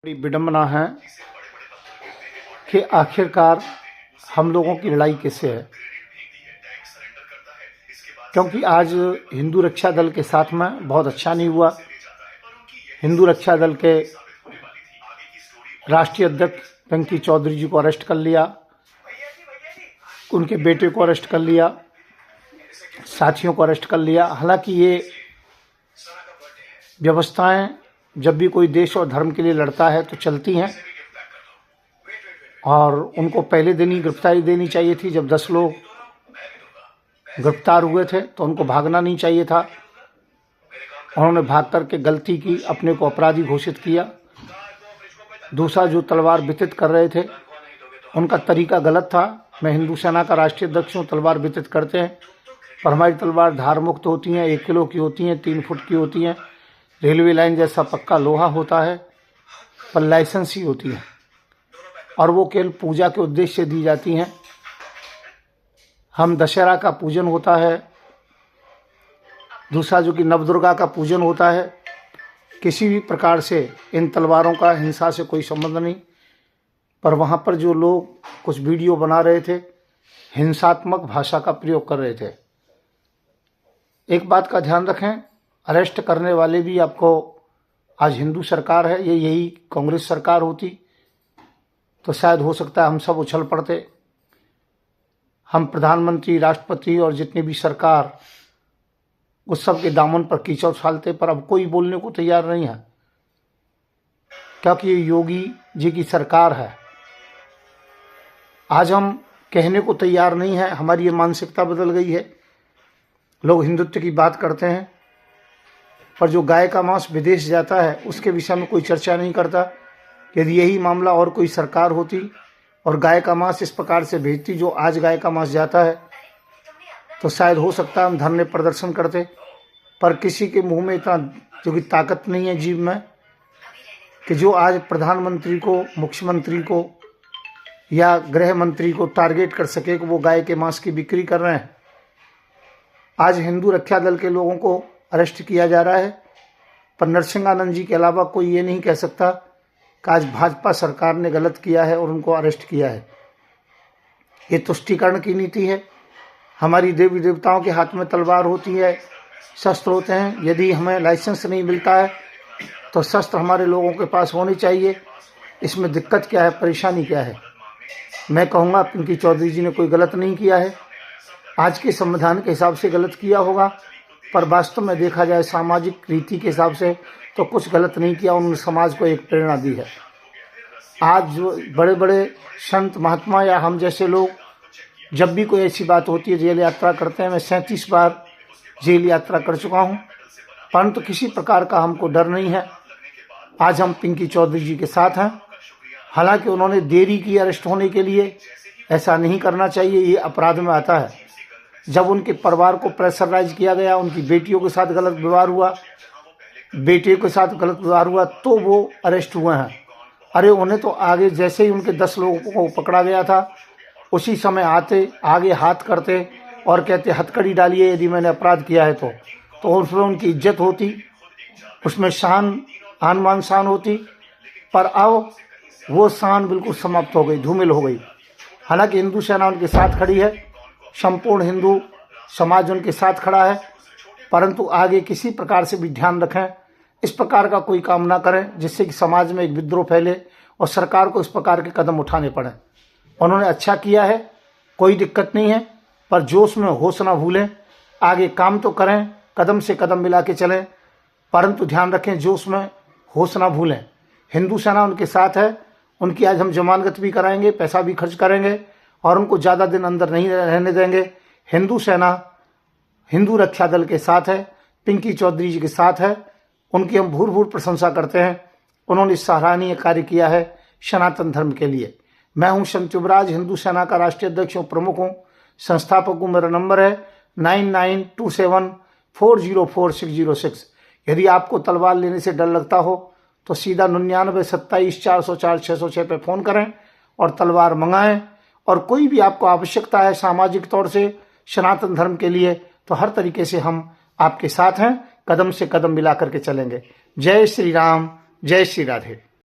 बड़ी विडंबना है कि आखिरकार हम लोगों की लड़ाई किससे है, क्योंकि आज हिंदू रक्षा दल के साथ में बहुत अच्छा नहीं हुआ। हिंदू रक्षा दल के राष्ट्रीय अध्यक्ष पिंकी चौधरी जी को अरेस्ट कर लिया, उनके बेटे को अरेस्ट कर लिया, साथियों को अरेस्ट कर लिया। हालांकि ये व्यवस्थाएं जब भी कोई देश और धर्म के लिए लड़ता है तो चलती हैं, और उनको पहले दिन ही गिरफ्तारी देनी चाहिए थी। जब 10 लोग गिरफ्तार हुए थे तो उनको भागना नहीं चाहिए था। उन्होंने भाग करके गलती की, अपने को अपराधी घोषित किया। दूसरा, जो तलवार वितरित कर रहे थे उनका तरीका गलत था। मैं हिंदू सेना का राष्ट्रीय अध्यक्ष हूँ, तलवार वितरित करते हैं, पर हमारी तलवार धार मुक्त होती हैं, 1 किलो की होती हैं, 3 फुट की होती हैं, रेलवे लाइन जैसा पक्का लोहा होता है, पर लाइसेंस ही होती है, और वो केवल पूजा के उद्देश्य से दी जाती हैं। हम दशहरा का पूजन होता है, दूसरा जो कि नवदुर्गा का पूजन होता है। किसी भी प्रकार से इन तलवारों का हिंसा से कोई संबंध नहीं, पर वहाँ पर जो लोग कुछ वीडियो बना रहे थे, हिंसात्मक भाषा का प्रयोग कर रहे थे। एक बात का ध्यान रखें, अरेस्ट करने वाले भी आपको, आज हिंदू सरकार है, ये यही कांग्रेस सरकार होती तो शायद हो सकता है हम सब उछल पड़ते। हम प्रधानमंत्री, राष्ट्रपति और जितनी भी सरकार, उस सब के दामन पर कीचड़ उछालते, पर अब कोई बोलने को तैयार नहीं है, क्योंकि ये योगी जी की सरकार है। आज हम कहने को तैयार नहीं है, हमारी ये मानसिकता बदल गई है। लोग हिंदुत्व की बात करते हैं, पर जो गाय का मांस विदेश जाता है उसके विषय में कोई चर्चा नहीं करता। यदि यही मामला और कोई सरकार होती और गाय का मांस इस प्रकार से भेजती जो आज गाय का मांस जाता है, तो शायद हो सकता है हम धरने प्रदर्शन करते। पर किसी के मुंह में इतना जो कि ताकत नहीं है जीभ में, कि जो आज प्रधानमंत्री को, मुख्यमंत्री को या गृह मंत्री को टारगेट कर सके कि वो गाय के मांस की बिक्री कर रहे हैं। आज हिंदू रक्षा दल के लोगों को अरेस्ट किया जा रहा है, पर नरसिंहानंद जी के अलावा कोई ये नहीं कह सकता कि आज भाजपा सरकार ने गलत किया है और उनको अरेस्ट किया है। ये तुष्टीकरण की नीति है। हमारी देवी देवताओं के हाथ में तलवार होती है, शस्त्र होते हैं। यदि हमें लाइसेंस नहीं मिलता है तो शस्त्र हमारे लोगों के पास होने चाहिए। इसमें दिक्कत क्या है, परेशानी क्या है? मैं कहूँगा पिंकी चौधरी जी ने कोई गलत नहीं किया है। आज के संविधान के हिसाब से गलत किया होगा, पर वास्तव में देखा जाए सामाजिक रीति के हिसाब से तो कुछ गलत नहीं किया। उन्होंने समाज को एक प्रेरणा दी है। आज जो बड़े बड़े संत महात्मा या हम जैसे लोग, जब भी कोई ऐसी बात होती है, जेल यात्रा करते हैं। मैं 37 बार जेल यात्रा कर चुका हूँ, परंतु किसी प्रकार का हमको डर नहीं है। आज हम पिंकी चौधरी जी के साथ हैं। हालांकि उन्होंने देरी की अरेस्ट होने के लिए, ऐसा नहीं करना चाहिए, ये अपराध में आता है। जब उनके परिवार को प्रेशराइज किया गया, उनकी बेटियों के साथ गलत व्यवहार हुआ, बेटे के साथ गलत व्यवहार हुआ, तो वो अरेस्ट हुए हैं। अरे उन्हें तो आगे जैसे ही उनके 10 लोगों को पकड़ा गया था, उसी समय आते, आगे हाथ करते और कहते हथकड़ी डालिए यदि मैंने अपराध किया है तो उसमें उनकी इज्जत होती, उसमें आन मान शान होती। पर अब वो शान बिल्कुल समाप्त हो गई, धूमिल हो गई। हालांकि हिंदू सेना उनके साथ खड़ी है, संपूर्ण हिंदू समाज उनके साथ खड़ा है, परंतु आगे किसी प्रकार से भी ध्यान रखें, इस प्रकार का कोई काम ना करें जिससे कि समाज में एक विद्रोह फैले और सरकार को इस प्रकार के कदम उठाने पड़े। उन्होंने अच्छा किया है, कोई दिक्कत नहीं है, पर जोश में होश ना भूलें। आगे काम तो करें, कदम से कदम मिला के चलें, परंतु ध्यान रखें, जोश में होश ना भूलें। हिंदू सेना उनके साथ है। उनकी आज हम जमानत भी कराएंगे, पैसा भी खर्च करेंगे और उनको ज़्यादा दिन अंदर नहीं रहने देंगे। हिंदू सेना हिंदू रक्षा दल के साथ है, पिंकी चौधरी जी के साथ है। उनकी हम भूर प्रशंसा करते हैं। उन्होंने सराहनीय कार्य किया है सनातन धर्म के लिए। मैं हूं संत युवराज, हिंदू सेना का राष्ट्रीय अध्यक्ष हूँ, प्रमुख हूँ, संस्थापक हूँ। मेरा नंबर है 9927404606। यदि आपको तलवार लेने से डर लगता हो तो सीधा 99 27 404 606 पे फ़ोन करें और तलवार मंगाएं। और कोई भी आपको आवश्यकता है सामाजिक तौर से सनातन धर्म के लिए, तो हर तरीके से हम आपके साथ हैं, कदम से कदम मिला करके चलेंगे। जय श्री राम, जय श्री राधे।